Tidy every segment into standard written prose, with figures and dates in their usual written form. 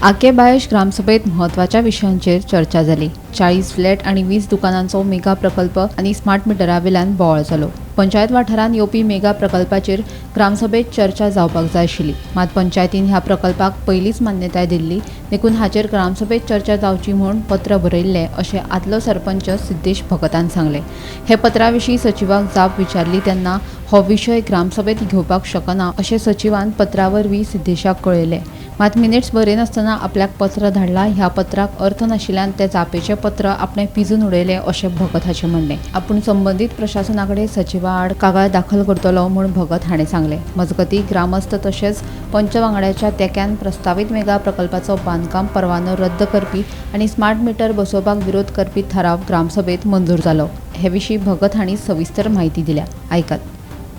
आके बायश ग्रामसभेत महत्वाच्या विशयांचेर चर्चा जाली। 40 फ्लॅट आणि 20 दुकानांचो मेगा प्रकल्प आणि स्मार्ट मिटरा वेल्यान बोवाळ जालो। पंचायत वाठारांत येवपी मेगा प्रकल्पाचेर ग्रामसभेत चर्चा जावपाक जाय आशिल्ली, मात पंचायतीन ह्या प्रकल्पाक पयलींच मान्यताय दिल्ली, देखून हाचेर ग्रामसभेत चर्चा जावची म्हूण पत्र बरयल्लें अशें आदलो सरपंच सिद्धेश भगतान सांगलें। हे पत्राविशीं सचिवाक जाप विचारली तेन्ना हो विशय ग्रामसभेत घेवपाक शकना अशें सचिवान पत्रावरवीं सिद्धेशाक कळयलें। मात मिनिट्स बरयनासतना आपल्याक पत्र धाडलां, ह्या पत्राक अर्थ नाशिल्ल्यान ते जापेचें पत्र आपणें पिजून उडयलें अशें भगत हाचें म्हणणें। आपूण संबंदीत प्रशासना कडेन सचिवा आड कागाळ दाखल करतलो म्हूण भगत हाणें सांगलें। मजगतीं ग्रामस्थ तशेंच पंच वांगड्याच्या तेक्यान प्रस्तावित मेगा प्रकल्पाचो बांदकाम परवानो रद्द करपी आनी स्मार्ट मिटर बसोवपाक विरोध करपी थाराव ग्रामसभेत मंजूर जालो। हे विशीं भगत हांणी सविस्तर म्हायती दिल्या, आयकात।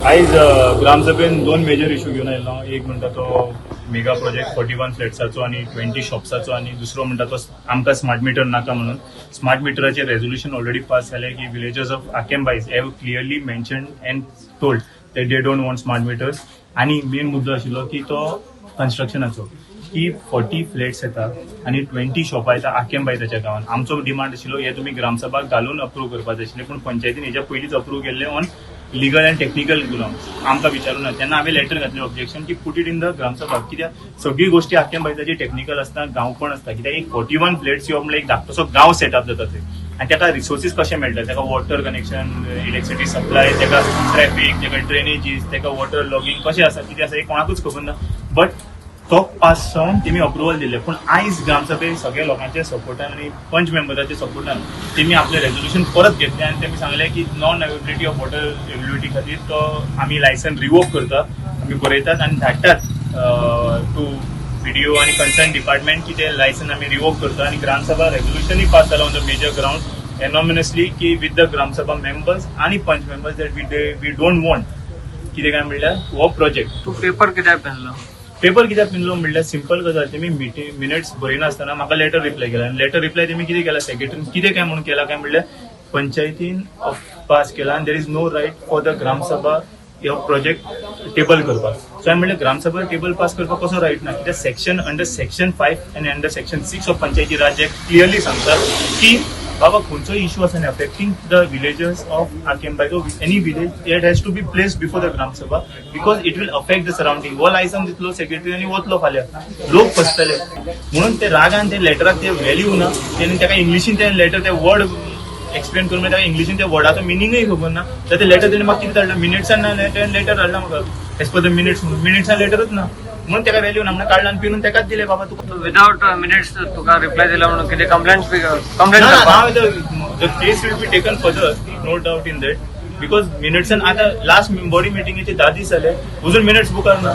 आयज ग्रामसभेन दोन मेजर इश्यू घेवन आयलो। एक म्हणटा तो मेगा प्रोजेक्ट 41 फ्लॅट्साचो आणि 20 शॉप्साचो, आणि दुसरो म्हणटा तो आमकां स्मार्ट मिटर नाका म्हणून। स्मार्ट मिटराचेर रेझोल्युशन ऑलरेडी पास जालें की villagers of Aquembaixo have clearly mentioned and told that they don't want smart meters. आणि मेन मुद्दो आशिल्लो की तो कन्स्ट्रक्शनाचो, की 40 फ्लॅट्स येतात आणि 20 शॉपां येतात आकेम्बाईजाच्या गांवांत। आमचो डिमांड आशिल्लो हे तुमी ग्रामसभाक घालून अप्रूव करपाक जाय आशिल्लें, पूण पंचायतीन हेच्या पयलींच अप्रूव केल्लें on legal and technical ground. आमकां विचारूं ना तेन्ना हांवें लेटर घातलें ऑब्जेक्शन की पुट इट इन द ग्रामसभाक, कित्याक सगळी गोष्टी आकेम्बाईजाची टेक्निकल आसता, गांवपण आसता। कित्याक एक 41 फ्लॅट्स येवप म्हणल्यार एक धाकटोसो गांव सेटअप जाता थंय, आनी ताका रिसोर्सीस कशे मेळटा, ताका वॉटर कनेक्शन, इलेक्ट्रिसिटी सप्लाय, ताका ट्रॅफिक, ताका ड्रेनेजीस, ताका वॉटर लॉगिंग कशें आसा, कितें आसा, हे कोणाकूच खबर ना। बट तो पास जावन तेमी अप्रुवल दिल्ले, पूण आयज ग्रामसभेक सगळ्या लोकांच्या सपोर्टान आणि पंच मेंबराच्या सपोर्टान तेमी आपले रेझोल्युशन परत घेतले आणि तेमी सांगले की non availability of water availability खातीर तो आमी लायसन रिवोक करता, आमी बरयतात आणि धाडटात टू व्हिडिओ आणि कन्सर्न डिपार्टमेंट की ते लायसन आमी रिवोक करता। आणि ग्रामसभा रेझोल्युशनूय पास जाला on the major ground unanimously की विथ द ग्रामसभा मेंबर्स आणि panch members that we don't want कितें काय म्हणल्यार हो प्रोजेक्ट। तू पेपर कित्याक पेरलो? पेपर कित्याक पिनलो म्हणल्यार सिंपल गजाल, तेमी मिनिट्स बरयनासतना म्हाका लेटर रिप्लाय केला, आनी लेटर रिप्लाय तेमी कितें केला, सेक्रेटरीन कितें काय म्हणून केला काय म्हणल्यार पंचायतीन पास केला आनी there is no right for the gram sabha हो प्रोजेक्ट टेबल करपाक। सो हांवें म्हणलें ग्रामसभा टेबल पास करपाक कसो रायट ना, कित्याक सेक्शन अंडर सेक्शन 5 आनी under section 6 of Panchayati Raj act clearly सांगता की बाबा खंयचोय इश्यू आसा न्ही affecting the villagers of आकेम्बाई of any village, it has to be placed before the gram sabha because it will affect the surrounding. हो licence दितलो secretary आनी वतलो फाल्यां, लोक फसतले म्हणून ते रागान ते लेटराक ते व्हॅल्यू ना, तेणी ताका इंग्लिशीन ते लेटर ते वर्ड एक्सप्लेन करून ताका इंग्लिशीन त्या वर्डाचो मिनिंगूय खबर ना, तर ते लेटर तेणी म्हाका कितें धाडला, मिनिट्सान ना लेटर धाडला म्हाका एज पर द मिनिट्सान लेटरच ना, म्हणून ताका व्हॅल्यू ना म्हणून काडला आनी पिनून ताकाच दिले। बाबा तुका विदाउट मिनिट्स तुका रिप्लाय दिला म्हणून कितें complaint the case will be taken further, no doubt in that, because minutes and आता लास्ट बॉडी मिटिंगेचे 10 दीस जाले अजून मिनिट्स बुकार ना,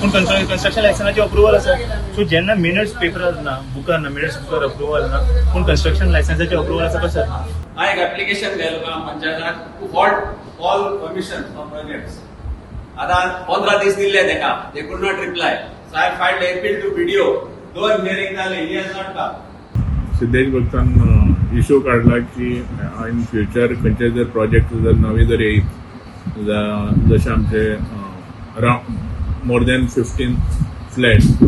पूण कन्स्ट्रक्शन लायसनाचे अप्रुवल आसा। सो जेन्ना मिनिट्स पेपर ना बुकार ना, मिनिट्स बुकार अप्रुवल ना, पूण कन्स्ट्रक्शन लायसन्साचे अप्रुवल आसा कशें जाता? हांवें एक एप्लिकेशन घायलो पंचायताक to halt all permission of projects. आतां 15 दीस दिल्ले ताका, they could not reply. So I filed appeal to video, 2 hearing जाले, he has not come. Siddhesh भगतान इश्यू काढला की इन फ्युचर खंयचे जर प्रोजेक्ट जर नवे जर येयत, जशे आमचे अराउंड मोर दॅन 15 फ्लॅट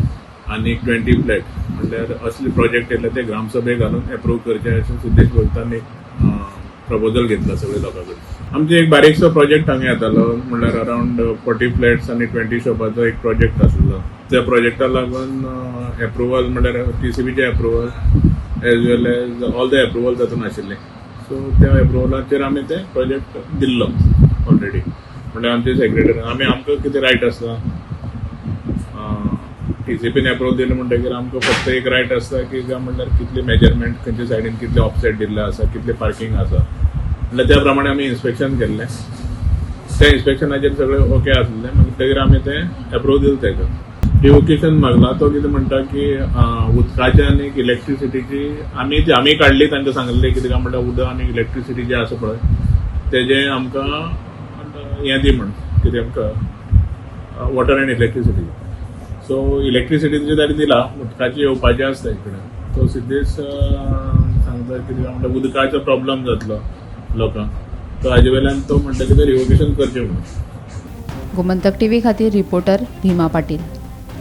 आणि 20 फ्लॅट म्हणल्यार असले प्रोजेक्ट येतले ते ग्रामसभेक घालून अप्रूव करचे अशें सिद्धेश भगतान एक प्रपोजल घेतला सगळे लोकां कडेन। आमचे एक बारीकसो प्रोजेक्ट हांगा येतालो म्हणल्यार अराउंड 40 फ्लॅट्स आणि 20 शॉपाचो एक प्रोजेक्ट आसलो। त्या प्रोजेक्टा लागून अप्रुवल म्हणल्यार TCBचे approval as well as all the approval तातूंत आशिल्ले। सो त्या अप्रुवलाचेर आमी ते प्रोजेक्ट दिल्लो ऑलरेडी। म्हणल्यार आमचे सेक्रेटरी आमकां कितें रायट आसता, TCBन अप्रुवल दिलें म्हणटकीर आमकां फक्त एक रायट आसता की काय म्हणल्यार कितले मेजरमेंट खंयच्या सायडीन कितले ऑफसेट दिल्ले आसा, कितले पार्किंग आसा, म्हणल्यार त्या प्रमाणे आमी इन्स्पेक्शन केल्लें। त्या इन्स्पेक्शनाचेर सगळें ओके आसलें, मागीर आमी ते अप्रुवल दिलें ताका। रिवोकेशन मागला तो कितें म्हणटा की उदकाचे आनी इलेक्ट्रिसिटीची आमी काडली, तांकां सांगलें कितें काय म्हणटा उदक आनी इलेक्ट्रिसिटी जे आसा पळय तेजे आमकां हें दी म्हण, कितें आमकां वॉटर एंड इलेक्ट्रिसिटी। सो इलेक्ट्रिसिटीचे ताणें दिला, उदकाची येवपाचें आसता इकडे। तो सिद्धेश सांगता कितें काय म्हणटा उदकाचो प्रॉब्लम जातलो लोकांक, तो हाजे वेल्यान तो म्हणटा की रिवोकेशन करचें म्हणून। गोमंतक टीव्ही खातीर रिपोर्टर भीमा पाटील।